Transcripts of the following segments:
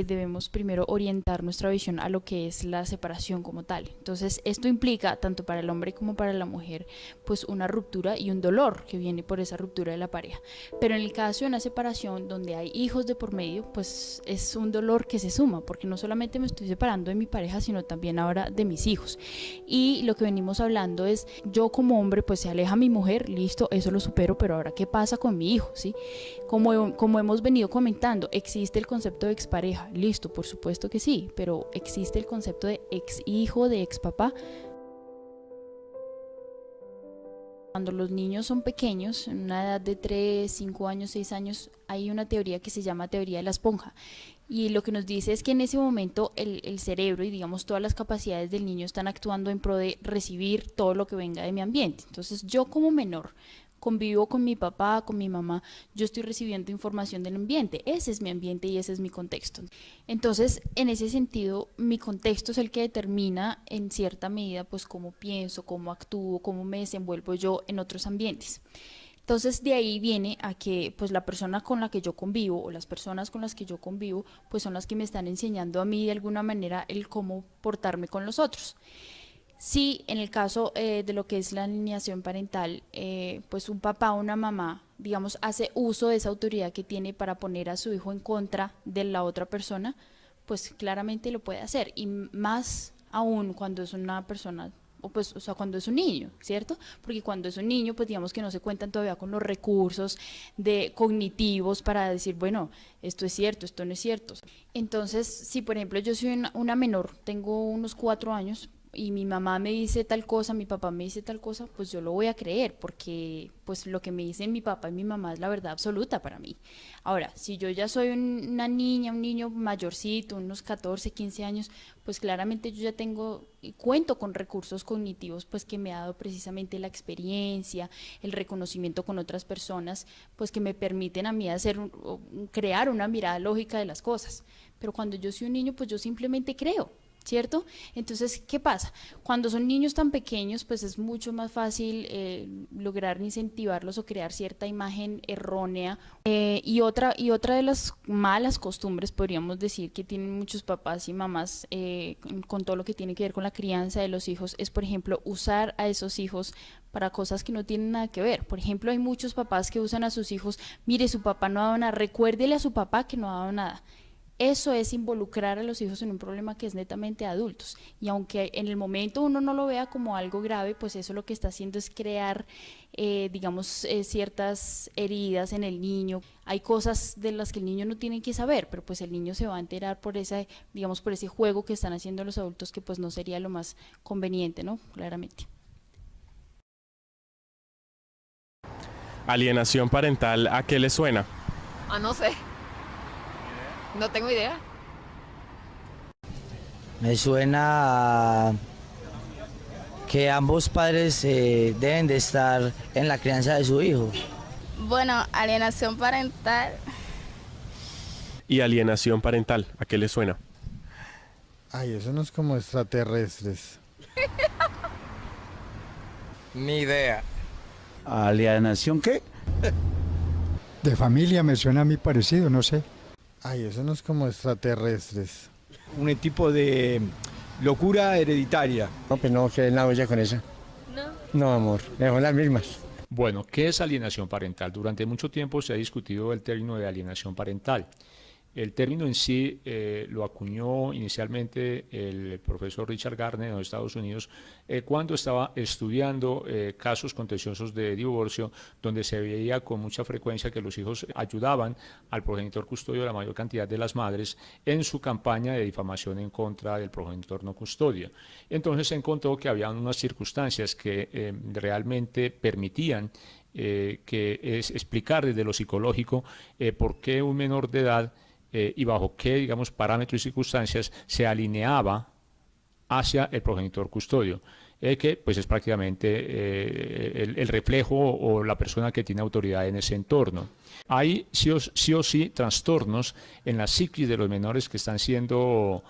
debemos primero orientar nuestra visión a lo que es la separación como tal. Entonces esto implica, tanto para el hombre como para la mujer, pues una ruptura y un dolor que viene por esa ruptura de la pareja. Pero en el caso de una separación donde hay hijos de por medio, pues es un dolor que se suma, porque no solamente me estoy separando de mi pareja, sino también ahora de mis hijos. Y lo que venimos hablando es, yo como hombre, pues se aleja mi mujer, listo, eso lo supero, pero ahora ¿qué pasa con mi hijo? ¿Sí? Como hemos venido comentando, existe el concepto de expareja, listo, por supuesto que sí, pero existe el concepto de ex hijo, de ex papá. Cuando los niños son pequeños, en una edad de 3, 5 años, 6 años, hay una teoría que se llama teoría de la esponja. Y lo que nos dice es que en ese momento el cerebro y digamos todas las capacidades del niño están actuando en pro de recibir todo lo que venga de mi ambiente. Entonces yo como menor convivo con mi papá, con mi mamá, yo estoy recibiendo información del ambiente, ese es mi ambiente y ese es mi contexto. Entonces, en ese sentido, mi contexto es el que determina en cierta medida pues cómo pienso, cómo actúo, cómo me desenvuelvo yo en otros ambientes. Entonces de ahí viene a que pues la persona con la que yo convivo o las personas con las que yo convivo pues son las que me están enseñando a mí de alguna manera el cómo portarme con los otros. Sí, en el caso de lo que es la alienación parental, pues un papá o una mamá, digamos, hace uso de esa autoridad que tiene para poner a su hijo en contra de la otra persona, pues claramente lo puede hacer. Y más aún cuando es una persona, o sea, cuando es un niño, ¿cierto? Porque cuando es un niño, pues digamos que no se cuentan todavía con los recursos de cognitivos para decir, bueno, esto es cierto, esto no es cierto. Entonces, si por ejemplo yo soy una menor, tengo unos 4 años, y mi mamá me dice tal cosa, mi papá me dice tal cosa, pues yo lo voy a creer porque pues lo que me dicen mi papá y mi mamá es la verdad absoluta para mí. Ahora, si yo ya soy una niña, un niño mayorcito, unos 14, 15 años, pues claramente yo ya tengo y cuento con recursos cognitivos pues que me ha dado precisamente la experiencia, el reconocimiento con otras personas, pues que me permiten a mí hacer crear una mirada lógica de las cosas. Pero cuando yo soy un niño, pues yo simplemente creo. ¿Cierto? Entonces, ¿qué pasa? Cuando son niños tan pequeños, pues es mucho más fácil lograr incentivarlos o crear cierta imagen errónea. Y otra de las malas costumbres, podríamos decir, que tienen muchos papás y mamás con todo lo que tiene que ver con la crianza de los hijos, es, por ejemplo, usar a esos hijos para cosas que no tienen nada que ver. Por ejemplo, hay muchos papás que usan a sus hijos, mire, su papá no ha dado nada, recuérdele a su papá que no ha dado nada. Eso es involucrar a los hijos en un problema que es netamente de adultos. Y aunque en el momento uno no lo vea como algo grave, pues eso lo que está haciendo es crear, digamos, ciertas heridas en el niño. Hay cosas de las que el niño no tiene que saber, pero pues el niño se va a enterar por esa, digamos, por ese juego que están haciendo los adultos, que pues no sería lo más conveniente, ¿no? Claramente. Alienación parental, ¿a qué le suena? Ah, no sé. No tengo idea. Me suena a que ambos padres deben de estar en la crianza de su hijo. Bueno, alienación parental. ¿Y alienación parental, a qué le suena? Ay, eso no es como extraterrestres. Ni idea. ¿Alienación qué? De familia me suena a mí parecido, no sé. Ay, eso no es como extraterrestres. Un tipo de locura hereditaria. No, pues no, que nada ya con eso. No, amor, son las mismas. Bueno, ¿qué es alienación parental? Durante mucho tiempo se ha discutido el término de alienación parental. El término en sí lo acuñó inicialmente el profesor Richard Gardner de los Estados Unidos cuando estaba estudiando casos contenciosos de divorcio donde se veía con mucha frecuencia que los hijos ayudaban al progenitor custodio, la mayor cantidad de las madres, en su campaña de difamación en contra del progenitor no custodio. Entonces se encontró que había unas circunstancias que realmente permitían que es explicar desde lo psicológico por qué un menor de edad y bajo qué, digamos, parámetros y circunstancias se alineaba hacia el progenitor custodio, que pues es prácticamente el reflejo o la persona que tiene autoridad en ese entorno. Hay sí o sí trastornos en la psiquis de los menores que están siendo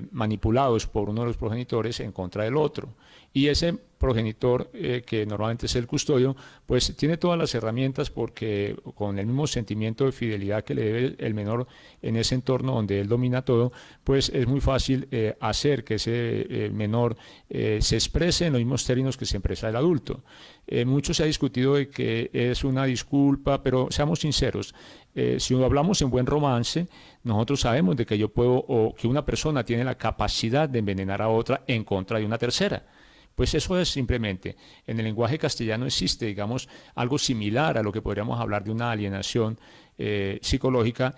manipulados por uno de los progenitores en contra del otro. Y ese progenitor, que normalmente es el custodio, pues tiene todas las herramientas porque con el mismo sentimiento de fidelidad que le debe el menor en ese entorno donde él domina todo, pues es muy fácil hacer que ese menor se exprese en los mismos términos que se expresa el adulto. Mucho se ha discutido de que es una disculpa, pero seamos sinceros, si hablamos en buen romance, nosotros sabemos de que yo puedo, o que una persona tiene la capacidad de envenenar a otra en contra de una tercera. Pues eso es simplemente, en el lenguaje castellano existe, digamos, algo similar a lo que podríamos hablar de una alienación psicológica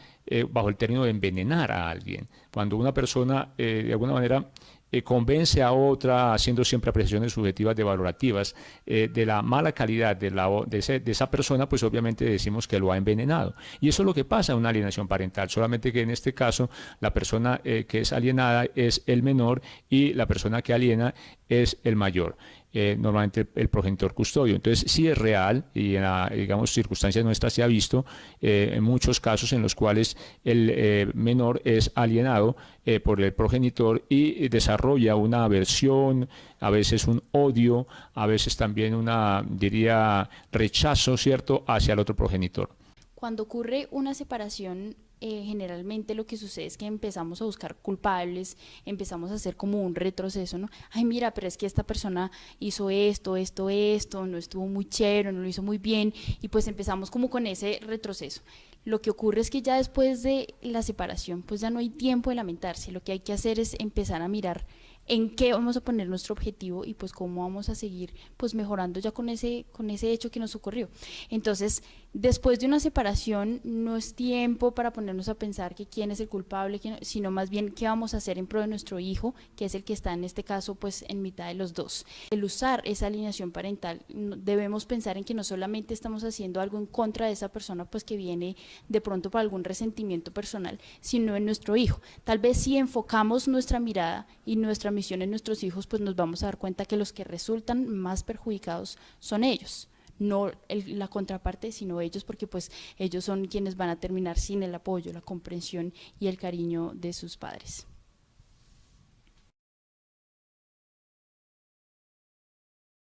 bajo el término de envenenar a alguien. Cuando una persona, de alguna manera, convence a otra, haciendo siempre apreciaciones subjetivas de valorativas, de la mala calidad de esa persona, pues obviamente decimos que lo ha envenenado. Y eso es lo que pasa en una alienación parental, solamente que en este caso la persona que es alienada es el menor y la persona que aliena es el mayor. Normalmente el progenitor custodio. Entonces sí es real y en digamos, circunstancias nuestras se ha visto en muchos casos en los cuales el menor es alienado por el progenitor y desarrolla una aversión, a veces un odio, a veces también diría, rechazo, ¿cierto?, hacia el otro progenitor. Cuando ocurre una separación, generalmente lo que sucede es que empezamos a buscar culpables, empezamos a hacer como un retroceso, ¿no? Ay, mira, pero es que esta persona hizo esto, no estuvo muy chévere, no lo hizo muy bien, y pues empezamos como con ese retroceso. Lo que ocurre es que ya después de la separación, pues ya no hay tiempo de lamentarse, lo que hay que hacer es empezar a mirar en qué vamos a poner nuestro objetivo y pues cómo vamos a seguir pues mejorando ya con ese hecho que nos ocurrió. Entonces, después de una separación no es tiempo para ponernos a pensar que quién es el culpable, sino más bien qué vamos a hacer en pro de nuestro hijo, que es el que está en este caso pues en mitad de los dos. El usar esa alienación parental, debemos pensar en que no solamente estamos haciendo algo en contra de esa persona pues que viene de pronto por algún resentimiento personal, sino en nuestro hijo. Tal vez si enfocamos nuestra mirada y nuestra misión en nuestros hijos, pues nos vamos a dar cuenta que los que resultan más perjudicados son ellos, no la contraparte, sino ellos, porque pues ellos son quienes van a terminar sin el apoyo, la comprensión y el cariño de sus padres.